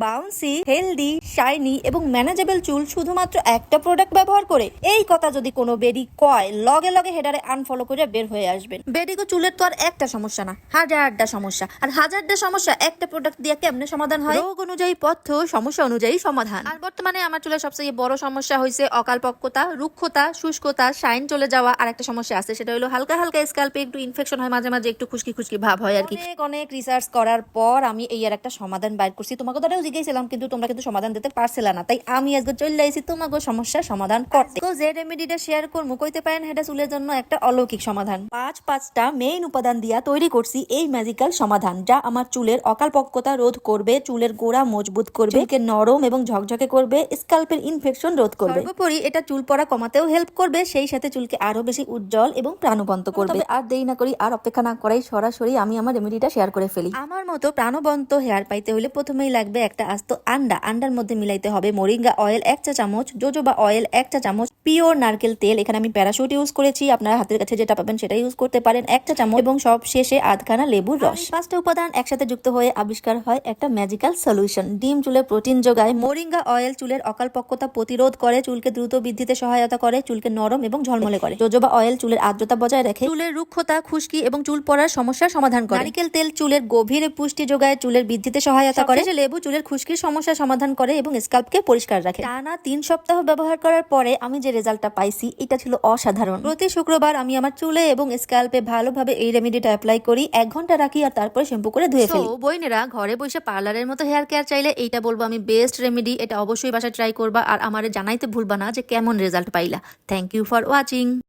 Bouncy, healthy, shiny এবং manageable চুল শুধুমাত্র একটা প্রোডাক্ট ব্যবহার করে, এই কথা যদি কোনো বেডি কয়, লগে লগে হেডারে আনফলো করে বের হয়ে আসবেন। বেডিগো চুলের তো আর একটা সমস্যা না, হাজারটা সমস্যা, আর হাজারটা সমস্যা একটা প্রোডাক্ট দিয়ে কেমনে সমাধান হয়? রোগ অনুযায়ী পথ্য, সমস্যা অনুযায়ী সমাধান। আর বর্তমানে আমার চুলের সবচেয়ে বড় সমস্যা হয়েছে অকালপক্কতা, রুক্ষতা, শুষ্কতা, শাইন চলে যাওয়া। আর একটা সমস্যা আছে, সেটা হলো হালকা হালকা স্ক্যাল্পে একটু ইনফেকশন হয়, মাঝে মাঝে একটু খুশকি খুশকি ভাব হয় আর কি। অনেক অনেক রিসার্চ করার পর আমি এই আর একটা সমাধান বাইর করছি। তোমাকে দ্বারাও জিজ্ঞাসিলাম, কিন্তু তোমরা কিন্তু সমাধান দিতে পারছিলা না, তাই আমি আজকে চলে আইছি তোমাকে সমস্যার সমাধান করতে। তো যে রেমেডিটা শেয়ার করবো, কইতে পারেন এটা চুলের জন্য একটা অলৌকিক সমাধান। পাঁচটা মেইন উপাদান দিয়া তৈরি করছি এই ম্যাজিক্যাল সমাধান, যা আমার চুলের অকালপক্কতা রোধ করবে, চুলের গোড়া মজবুত করবে, চুলকে নরম এবং ঝকঝকে করবে, স্ক্যাল্পের ইনফেকশন রোধ করবে। সর্বোপরি এটা চুল পড়া কমাতেও হেল্প করবে, সেই সাথে চুলকে আরো বেশি উজ্জ্বল এবং প্রাণবন্ত করবে। আর দেরি না করি, আর অপেক্ষা না করাই সরাসরি আমি আমার রেমেডিটা শেয়ার করে ফেলি। আমার মতো প্রাণবন্ত হেয়ার পাইতে হলে প্রথমেই লাগবে একটা আস্ত আন্ডার মধ্যে মিলাইতে হবে মোরিঙ্গা অয়েল 1 চা চামচ, জোজোবা অয়েল 1 চা চামচ, পিওর নারকেল তেল, এখানে আমি প্যারাশুট ইউজ করেছি, আপনারা হাতের কাছে যেটা পাবেন সেটা ইউজ করতে পারেন, 1 চা চামচ, এবং সব শেষে আধখানা লেবুর রস। পাঁচটা উপাদান একসাথে যুক্ত হয়ে আবিষ্কার হয় একটা ম্যাজিক্যাল সলিউশন। ডিম চুলে প্রোটিন যোগায়, মোরিঙ্গা অয়েল চুলের অকালপক্কতা প্রতিরোধ করে, চুলকে দ্রুত বৃদ্ধিতে সহায়তা করে, চুলকে নরম এবং ঝলমলে করে। জোজোবা অয়েল চুলের আর্দ্রতা বজায় রাখে, চুলের রুক্ষতা, খুশকি এবং চুল পড়ার সমস্যার সমাধান করে। নারকেল তেল চুলের গভীর পুষ্টি যোগায়, চুলের বৃদ্ধিতে সহায়তা করে। লেবু চুলের খুশকির সমস্যার সমাধান করে এবং স্ক্যাল্পকে পরিষ্কার রাখে। টানা 3 সপ্তাহ ব্যবহার করার পরে আমি যে রেজাল্টটা পাইছি, এটা ছিল অসাধারণ। প্রতি শুক্রবার আমি আমার চুলে এবং স্ক্যাল্পে ভালোভাবে এই রেমেডিটা অ্যাপ্লাই করি, 1 ঘন্টা রাখি আর তারপরে শ্যাম্পু করে ধুয়ে ফেলি। বইনেরা ঘরে বসে পার্লারের মতো হেয়ার কেয়ার চাইলে এইটা বলবো আমি বেস্ট রেমেডি। এটা অবশ্যই বাসায় ট্রাই করবা আর আমারে জানাইতে ভুলবা না যে কেমন রেজাল্ট পাইলা। Thank you for watching.